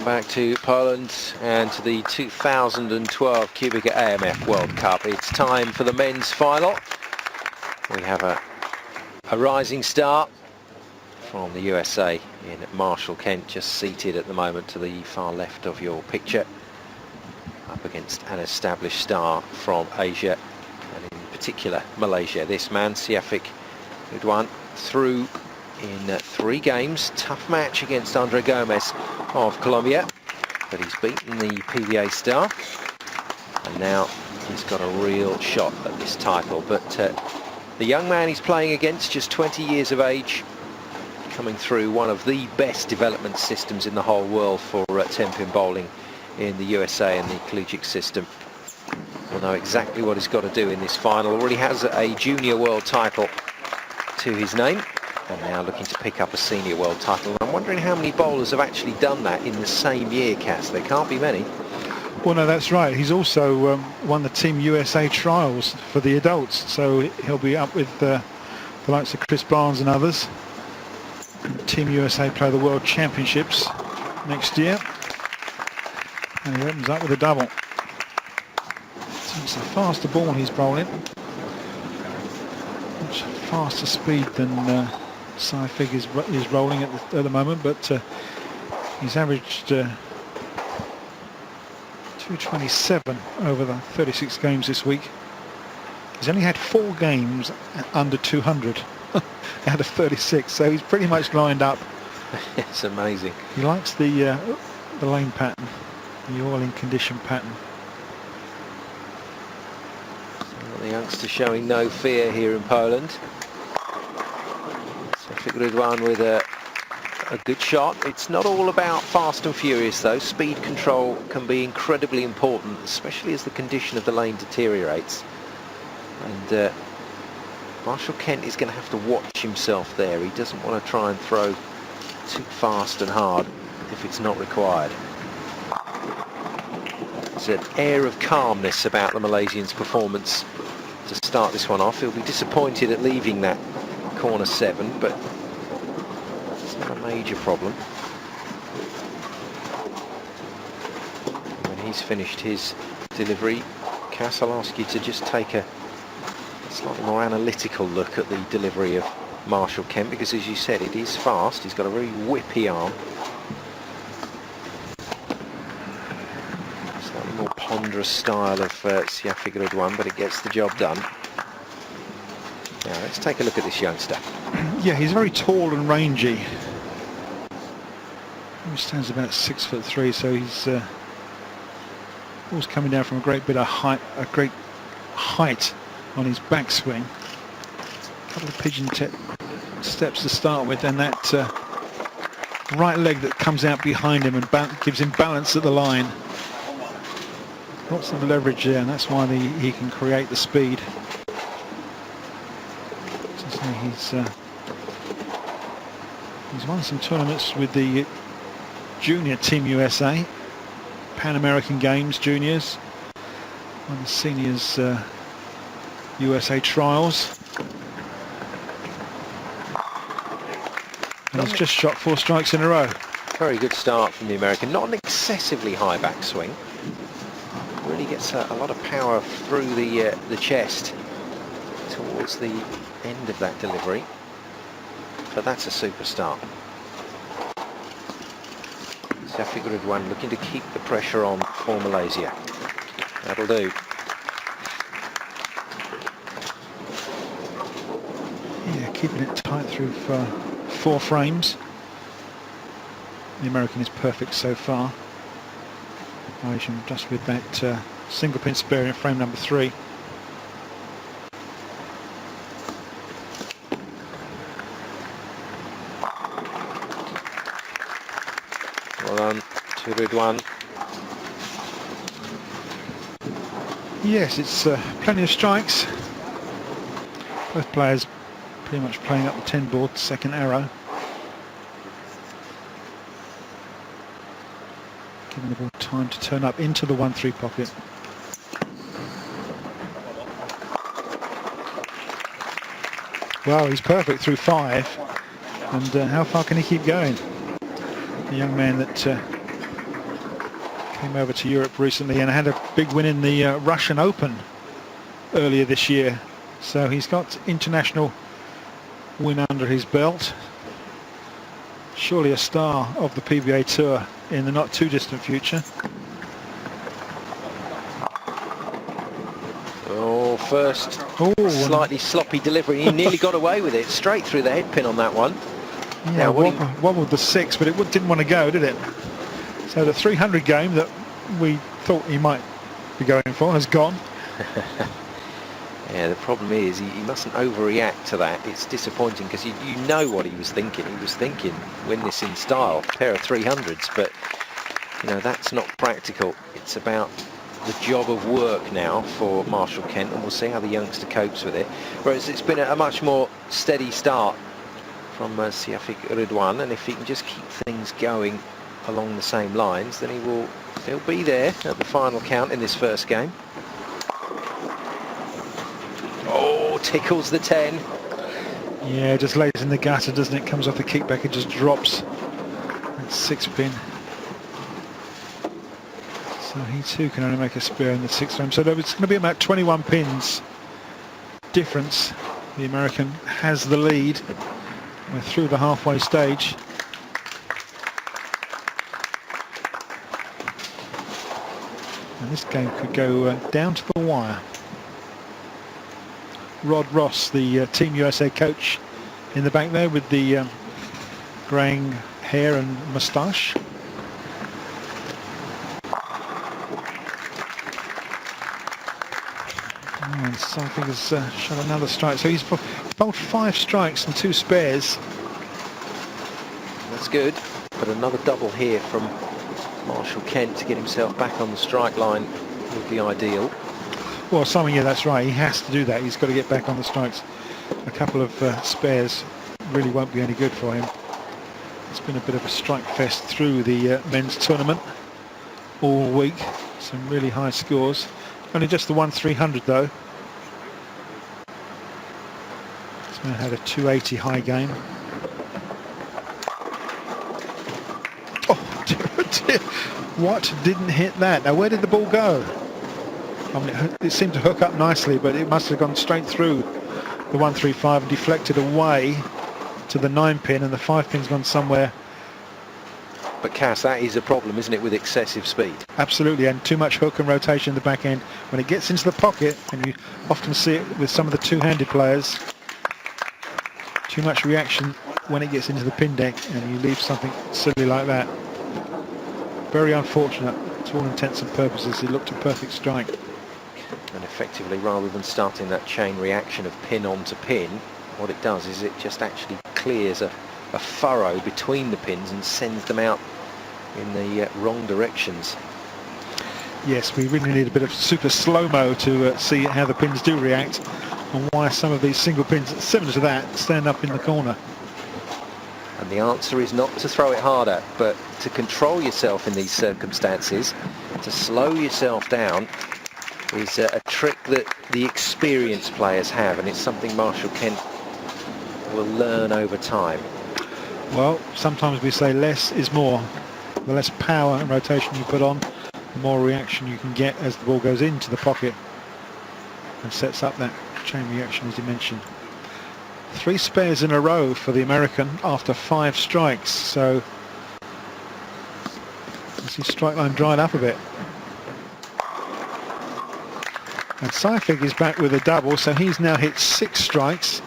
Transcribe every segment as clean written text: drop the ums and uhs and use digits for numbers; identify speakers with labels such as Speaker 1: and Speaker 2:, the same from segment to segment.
Speaker 1: Welcome back to Poland and to the 2012 Cubica AMF World Cup. It's time for the men's final. We have a rising star from the USA in Marshall Kent, just seated at the moment to the far left of your picture, up against an established star from Asia, and in particular Malaysia. This man, Syafiq Ridhwan, through in 3 games. Tough match against Andre Gomez of Colombia, but he's beaten the PDA star, and now he's got a real shot at this title. But the young man he's playing against, just 20 years of age, coming through one of the best development systems in the whole world for 10-pin bowling in the USA and the collegiate system. Will know exactly what he's got to do in this final. Already has a junior world title to his name, and now looking to pick up a senior world title. I'm wondering how many bowlers have actually done that in the same year, Cass. There can't be many.
Speaker 2: Well, no, that's right. He's also won the Team USA trials for the adults, so he'll be up with the likes of Chris Barnes and others. Team USA play the World Championships next year, and he opens up with a double. So it's a faster ball he's bowling, much faster speed than Syafiq is rolling at the moment, but he's averaged 227 over the 36 games this week. He's only had 4 games under 200 out of 36, so he's pretty much lined up.
Speaker 1: It's amazing.
Speaker 2: He likes the lane pattern, the oiling condition pattern.
Speaker 1: So the youngster showing no fear here in Poland. Syafiq Ridhwan with a good shot. It's not all about fast and furious though. Speed control can be incredibly important, especially as the condition of the lane deteriorates. And Marshall Kent is going to have to watch himself there. He doesn't want to try and throw too fast and hard if it's not required. There's an air of calmness about the Malaysian's performance to start this one off. He'll be disappointed at leaving that corner 7, but it's not a major problem. When he's finished his delivery, Cass, I'll ask you to just take a slightly more analytical look at the delivery of Marshall Kent, because as you said, it is fast. He's got a very whippy arm. Slightly more ponderous style of Syafiq Ridhwan, but it gets the job done. Now let's take a look at this youngster.
Speaker 2: Yeah, he's very tall and rangy. He stands about 6'3", so he's always coming down from a great bit of height, on his backswing. A couple of pigeon steps to start with, and that right leg that comes out behind him and gives him balance at the line. Lots of leverage there, and that's why he can create the speed. He's won some tournaments with the junior Team USA, Pan American Games juniors, won the seniors USA trials, and he's just shot 4 strikes in a row.
Speaker 1: Very good start from the American. Not an excessively high backswing. Really gets a lot of power through the chest towards the end of that delivery. But that's a super start. Syafiq Ridhwan looking to keep the pressure on for Malaysia. That'll do.
Speaker 2: Yeah, keeping it tight through 4 frames. The American is perfect so far. Malaysian just with that single pin spare in frame number 3.
Speaker 1: Well done to Ridhwan.
Speaker 2: Yes, it's plenty of strikes. Both players pretty much playing up the 10 board, second arrow. Giving the ball time to turn up into the 1-3 pocket. Well, he's perfect through 5. And how far can he keep going? The young man that Came over to Europe recently and had a big win in the Russian Open earlier this year. So he's got international win under his belt. Surely a star of the PBA Tour in the not too distant future.
Speaker 1: Oh, first slightly sloppy delivery. He nearly got away with it, straight through the head pin on that one.
Speaker 2: Yeah, wobbled the 6, but it didn't want to go, did it? So the 300 game that we thought he might be going for has gone.
Speaker 1: Yeah, the problem is he mustn't overreact to that. It's disappointing because you know what he was thinking. He was thinking win this in style, pair of 300s, but you know that's not practical. It's about the job of work now for Marshall Kent, and we'll see how the youngster copes with it. Whereas it's been a much more steady start from Syafiq Ridhwan, and if he can just keep things going along the same lines, then he'll be there at the final count in this first game. Oh, tickles the 10.
Speaker 2: Yeah, just lays in the gutter, doesn't it? Comes off the kickback, it just drops. That's 6 pin. So he too can only make a spare in the 6th frame. So it's going to be about 21 pins difference. The American has the lead. We're through the halfway stage. And this game could go down to the wire. Rod Ross, the Team USA coach, in the back there with the greying hair and moustache. And Syafiq has shot another strike. So he's bowled 5 strikes and 2 spares.
Speaker 1: That's good. But another double here from Marshall Kent to get himself back on the strike line would be ideal.
Speaker 2: Well, Simon, yeah, that's right. He has to do that. He's got to get back on the strikes. A couple of spares really won't be any good for him. It's been a bit of a strike fest through the men's tournament all week. Some really high scores. Only just the 1-300 though. This man had a 280 high game. Oh dear. What didn't hit that? Now where did the ball go? I mean, it seemed to hook up nicely, but it must have gone straight through the 135 and deflected away to the 9 pin, and the 5 pin's gone somewhere.
Speaker 1: But Cass, that is a problem, isn't it, with excessive speed?
Speaker 2: Absolutely, and too much hook and rotation in the back end. When it gets into the pocket, and you often see it with some of the two-handed players, too much reaction when it gets into the pin deck, and you leave something silly like that. Very unfortunate. To all intents and purposes, it looked a perfect strike.
Speaker 1: And effectively, rather than starting that chain reaction of pin onto pin, what it does is it just actually clears a furrow between the pins and sends them out in the wrong directions.
Speaker 2: Yes, we really need a bit of super slow-mo to see how the pins do react and why some of these single pins similar to that stand up in the corner.
Speaker 1: And the answer is not to throw it harder, but to control yourself in these circumstances, to slow yourself down, is a trick that the experienced players have, and it's something Marshall Kent will learn over time.
Speaker 2: Well, sometimes we say less is more. The less power and rotation you put on, the more reaction you can get as the ball goes into the pocket and sets up that chain reaction as you mentioned. 3 spares in a row for the American after 5 strikes, so his strike line dried up a bit. And Syafiq is back with a double, so he's now hit 6 strikes.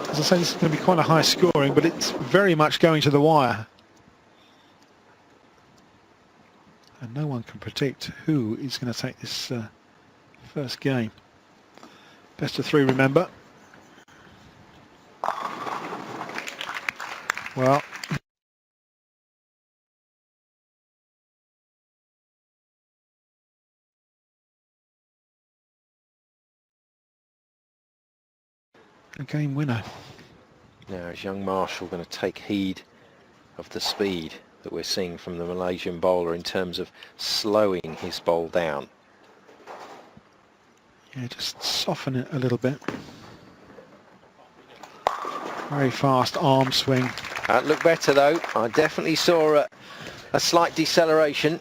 Speaker 2: As I say, this is going to be quite a high scoring, but it's very much going to the wire. And no one can predict who is going to take this first game. Best of 3, remember. Well, a game winner.
Speaker 1: Now is young Marshall going to take heed of the speed that we're seeing from the Malaysian bowler in terms of slowing his bowl down?
Speaker 2: Yeah, just soften it a little bit. Very fast arm swing.
Speaker 1: That looked better though. I definitely saw a slight deceleration.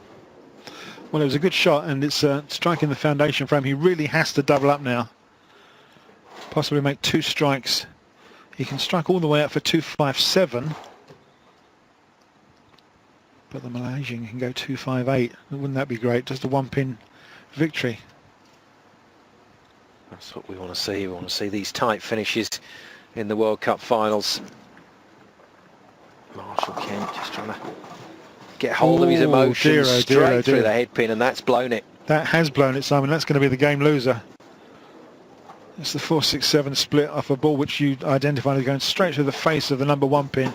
Speaker 2: Well, it was a good shot, and it's striking the foundation frame. He really has to double up now. Possibly make 2 strikes. He can strike all the way up for 257. But the Malaysian can go 258. Wouldn't that be great? Just a 1-pin victory.
Speaker 1: That's what we want to see. We want to see these tight finishes in the World Cup finals. Marshall Kent just trying to get hold of his emotions straight through the head pin, and that's blown it.
Speaker 2: That has blown it, Simon. That's going to be the game loser. It's the 4-6-7 split off a ball which you identified as going straight through the face of the number 1 pin.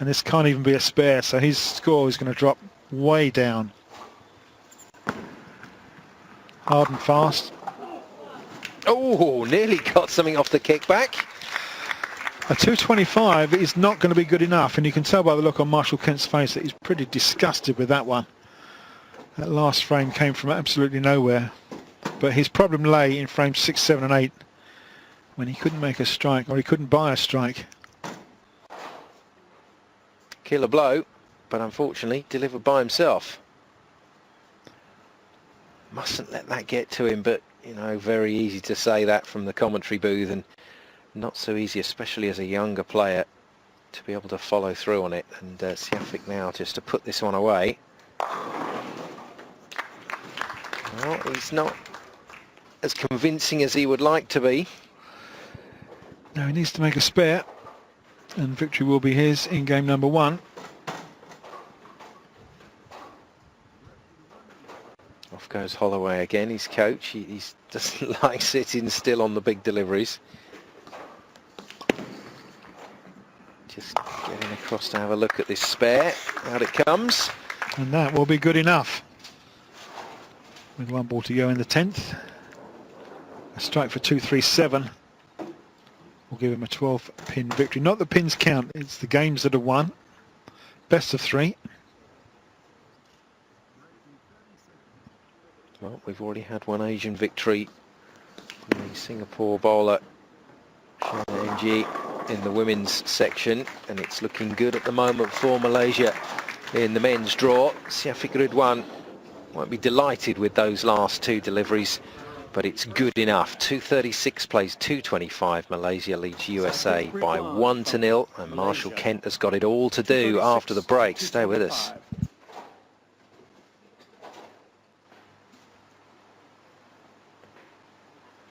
Speaker 2: And this can't even be a spare, so his score is going to drop way down. Hard and fast.
Speaker 1: Oh, nearly got something off the kickback.
Speaker 2: A 225 is not going to be good enough, and you can tell by the look on Marshall Kent's face that he's pretty disgusted with that one. That last frame came from absolutely nowhere. But his problem lay in frames 6, 7 and 8 when he couldn't make a strike, or he couldn't buy a strike.
Speaker 1: Killer blow, but unfortunately delivered by himself. Mustn't let that get to him, but you know, very easy to say that from the commentary booth, and not so easy, especially as a younger player, to be able to follow through on it. And Syafiq now just to put this one away. Well, he's not as convincing as he would like to be.
Speaker 2: No, he needs to make a spare, and victory will be his in game number 1.
Speaker 1: Off goes Holloway again, his coach. He doesn't like sitting still on the big deliveries. Just getting across to have a look at this spare. Out it comes.
Speaker 2: And that will be good enough. With 1 ball to go in the 10th. A strike for 237 will give him a 12-pin victory. Not the pins count, it's the games that are won. Best of 3.
Speaker 1: Well, we've already had one Asian victory. The Singapore bowler Ng in the women's section, and it's looking good at the moment for Malaysia in the men's draw. Syafiq Ridhwan won't be delighted with those last 2 deliveries, but it's good enough. 236 plays 225. Malaysia leads USA by 1-0, and Marshall Kent has got it all to do after the break. Stay with us.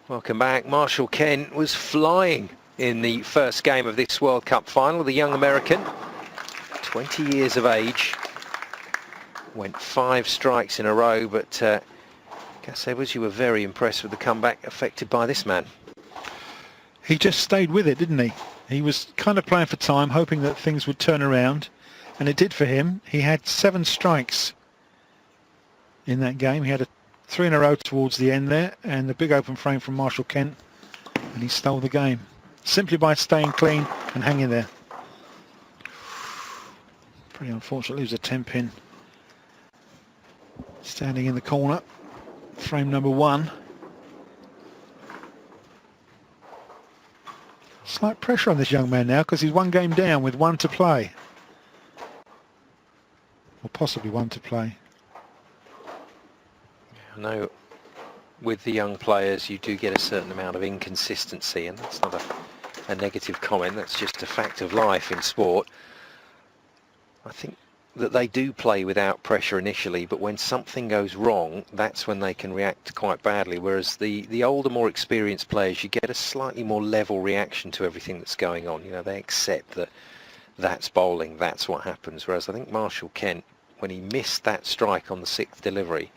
Speaker 1: Welcome back. Marshall Kent was flying in the first game of this World Cup final. The young American, 20 years of age, went 5 strikes in a row, but Gus Edwards, you were very impressed with the comeback affected by this man.
Speaker 2: He just stayed with it, didn't he? He was kind of playing for time, hoping that things would turn around, and it did for him. He had 7 strikes in that game. He had 3 in a row towards the end there, and the big open frame from Marshall Kent, and he stole the game simply by staying clean and hanging there. Pretty unfortunate, it was a 10-pin. Standing in the corner, frame number 1. Slight pressure on this young man now, because he's 1 game down with 1 to play. Or possibly 1 to play.
Speaker 1: I know with the young players you do get a certain amount of inconsistency, and that's not a negative comment, that's just a fact of life in sport. I think that they do play without pressure initially, but when something goes wrong, that's when they can react quite badly, whereas the older, more experienced players, you get a slightly more level reaction to everything that's going on. You know, they accept that that's bowling, that's what happens, whereas I think Marshall Kent, when he missed that strike on the 6th delivery,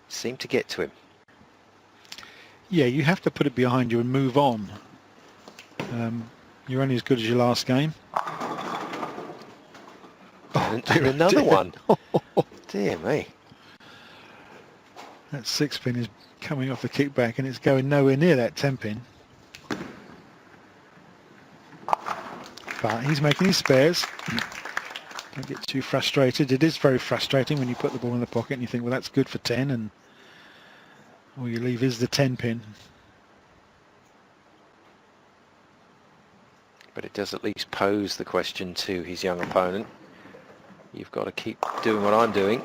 Speaker 1: seemed to get to him.
Speaker 2: Yeah, you have to put it behind you and move on. You're only as good as your last game.
Speaker 1: And another one. Dear me.
Speaker 2: That 6-pin is coming off the kickback, and it's going nowhere near that 10-pin. But he's making his spares. Don't get too frustrated. It is very frustrating when you put the ball in the pocket and you think, well, that's good for 10, and all you leave is the 10-pin.
Speaker 1: But it does at least pose the question to his young opponent. you've got to keep doing what I'm doing.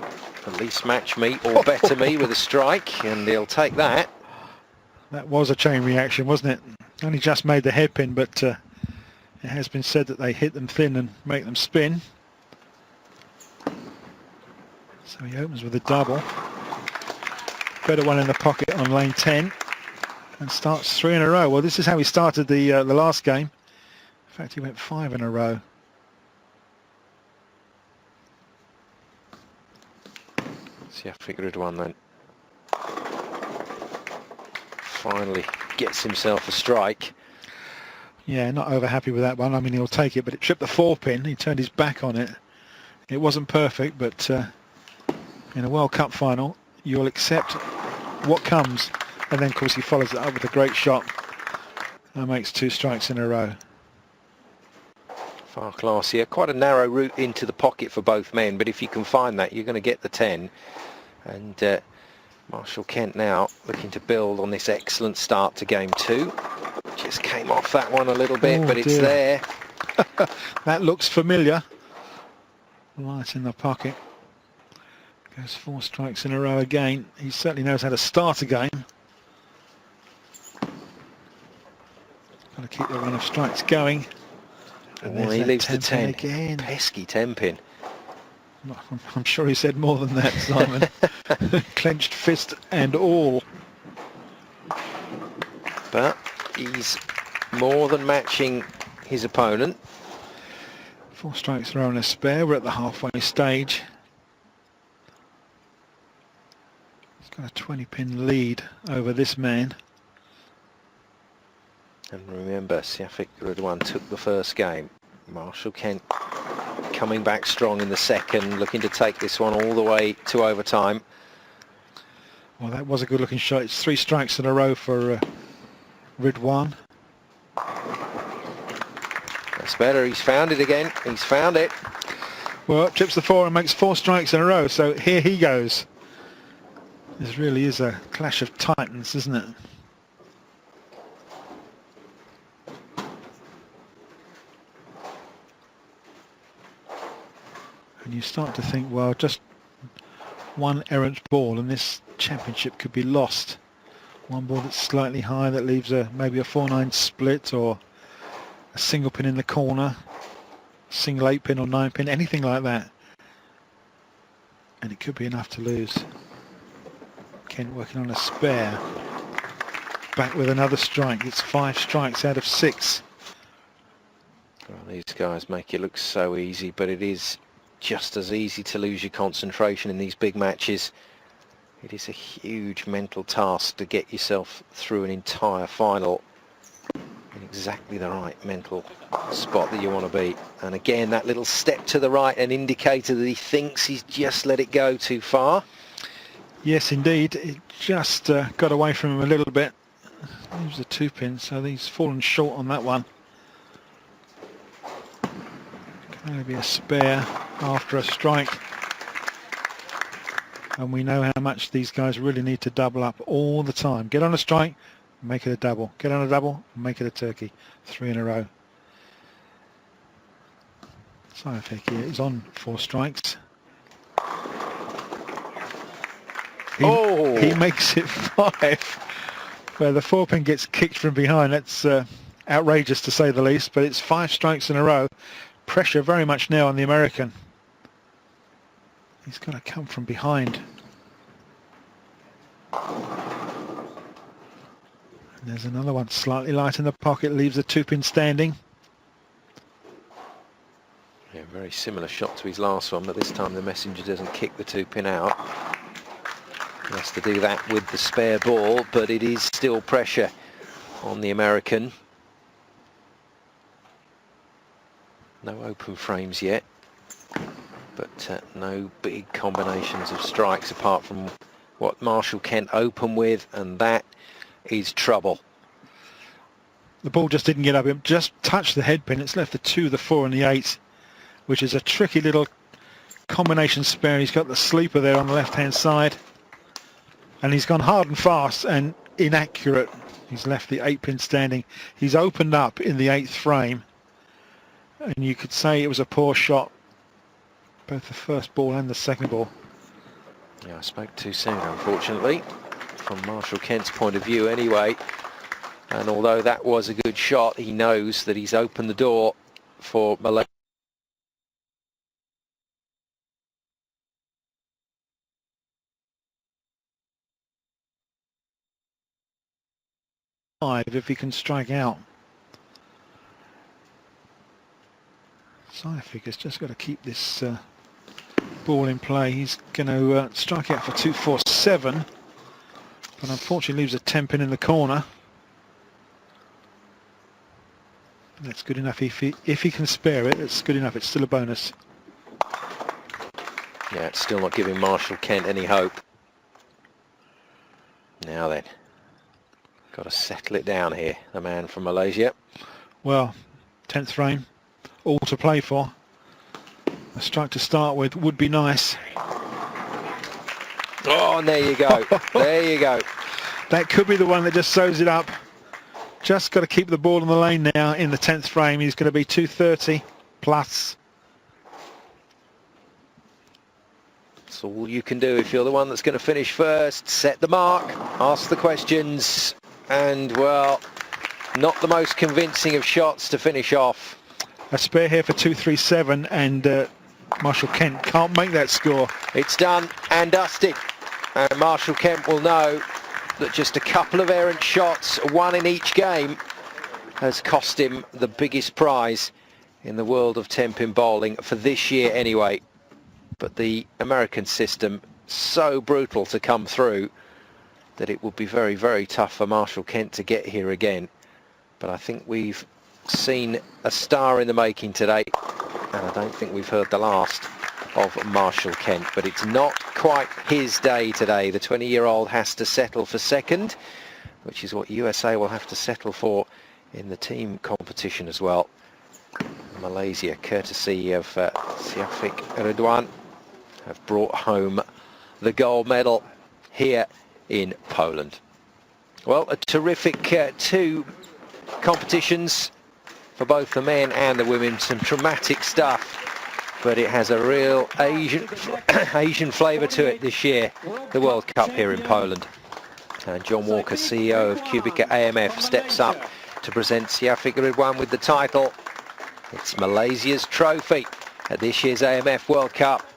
Speaker 1: At least match me or better me with a strike, and he'll take that.
Speaker 2: That was a chain reaction, wasn't it? Only just made the hairpin, but it has been said that they hit them thin and make them spin. So he opens with a double. Better one in the pocket on lane 10 and starts 3 in a row. Well, this is how he started the last game. In fact, he went 5 in a row.
Speaker 1: Syafiq Ridhwan then finally gets himself a strike.
Speaker 2: Yeah, not over happy with that one. I mean, he'll take it, but it tripped the 4-pin. He turned his back on it. It wasn't perfect, but in a World Cup final, you'll accept what comes. And then, of course, he follows it up with a great shot and makes 2 strikes in a row.
Speaker 1: Far classier. Quite a narrow route into the pocket for both men, but if you can find that, you're going to get the 10. And Marshall Kent now looking to build on this excellent start to game 2. Just came off that one a little bit, but it's there.
Speaker 2: That looks familiar. Right in the pocket. Goes 4 strikes in a row again. He certainly knows how to start a game. Got to keep the run of strikes going. And
Speaker 1: he leaves the 10
Speaker 2: again.
Speaker 1: Pesky 10-pin.
Speaker 2: I'm sure he said more than that, Simon. Clenched fist and all.
Speaker 1: But he's more than matching his opponent.
Speaker 2: 4 strikes throw and a spare. We're at the halfway stage. He's got a 20-pin lead over this man.
Speaker 1: And remember, Syafiq Ridhwan took the first game. Marshall Kent coming back strong in the second, looking to take this one all the way to overtime.
Speaker 2: Well, that was a good-looking shot. It's 3 strikes in a row for Ridhwan.
Speaker 1: That's better. He's found it again. He's found it.
Speaker 2: Well, trips the 4 and makes 4 strikes in a row. So here he goes. This really is a clash of titans, isn't it? And you start to think, well, just one errant ball and this championship could be lost. One ball that's slightly higher that leaves maybe a 4-9 split, or a single pin in the corner, single 8-pin or 9-pin, anything like that. And it could be enough to lose. Kent working on a spare. Back with another strike. It's 5 strikes out of 6.
Speaker 1: Well, these guys make it look so easy, but it is just as easy to lose your concentration in these big matches. It is a huge mental task to get yourself through an entire final in exactly the right mental spot that you want to be. And again, that little step to the right, an indicator that he thinks he's just let it go too far.
Speaker 2: Yes, indeed. It just got away from him a little bit. It was a 2-pin, so he's fallen short on that one. Can only be a spare after a strike. And we know how much these guys really need to double up all the time. Get on a strike, make it a double. Get on a double, make it a turkey. 3 in a row. Syafiq here is on 4 strikes. He makes it 5. Where the 4-pin gets kicked from behind. That's outrageous to say the least, but it's 5 strikes in a row. Pressure very much now on the American. He's got to come from behind. And there's another one slightly light in the pocket, leaves the 2-pin standing.
Speaker 1: Yeah, very similar shot to his last one, but this time the messenger doesn't kick the 2-pin out. He has to do that with the spare ball, but it is still pressure on the American. No open frames yet, but no big combinations of strikes apart from what Marshall Kent opened with, and that is trouble.
Speaker 2: The ball just didn't get up. It just touched the head pin. It's left the 2, the 4 and the 8, which is a tricky little combination spare. He's got the sleeper there on the left-hand side, and he's gone hard and fast and inaccurate. He's left the 8-pin standing. He's opened up in the 8th frame, and you could say it was a poor shot both the first ball and the second ball.
Speaker 1: Yeah, I spoke too soon, unfortunately, from Marshall Kent's point of view anyway. And although that was a good shot, he knows that he's opened the door for Malaysia.
Speaker 2: If he can strike out. Syafiq has just got to keep this ball in play. He's going to strike out for 247, but unfortunately leaves a 10-pin in the corner. That's good enough. If he can spare it, it's good enough. It's still a bonus.
Speaker 1: Yeah, it's still not giving Marshall Kent any hope. Now then, got to settle it down here, the man from Malaysia.
Speaker 2: Well, 10th frame, all to play for. A strike to start with would be nice.
Speaker 1: Oh, and there you go. There you go.
Speaker 2: That could be the one that just sews it up. Just got to keep the ball in the lane now in the 10th frame. He's going to be 230 plus.
Speaker 1: That's all you can do if you're the one that's going to finish first. Set the mark, ask the questions, and, well, not the most convincing of shots to finish off.
Speaker 2: A spare here for 237, and Marshall Kent can't make that score.
Speaker 1: It's done and dusted. And Marshall Kent will know that just a couple of errant shots, one in each game, has cost him the biggest prize in the world of 10-pin bowling for this year anyway. But the American system, so brutal to come through that it would be very, very tough for Marshall Kent to get here again. But I think we've seen a star in the making today, and I don't think we've heard the last of Marshall Kent. But it's not quite his day today. The 20-year-old has to settle for second, which is what USA will have to settle for in the team competition as well. Malaysia, courtesy of Syafiq Ridhwan, have brought home the gold medal here in Poland. Well, a terrific two competitions for both the men and the women. Some dramatic stuff, but it has a real Asian flavour to it this year, the World Cup here in Poland. And John Walker, CEO of Cubica AMF, steps up to present Syafiq Ridhwan with the title. It's Malaysia's trophy at this year's AMF World Cup.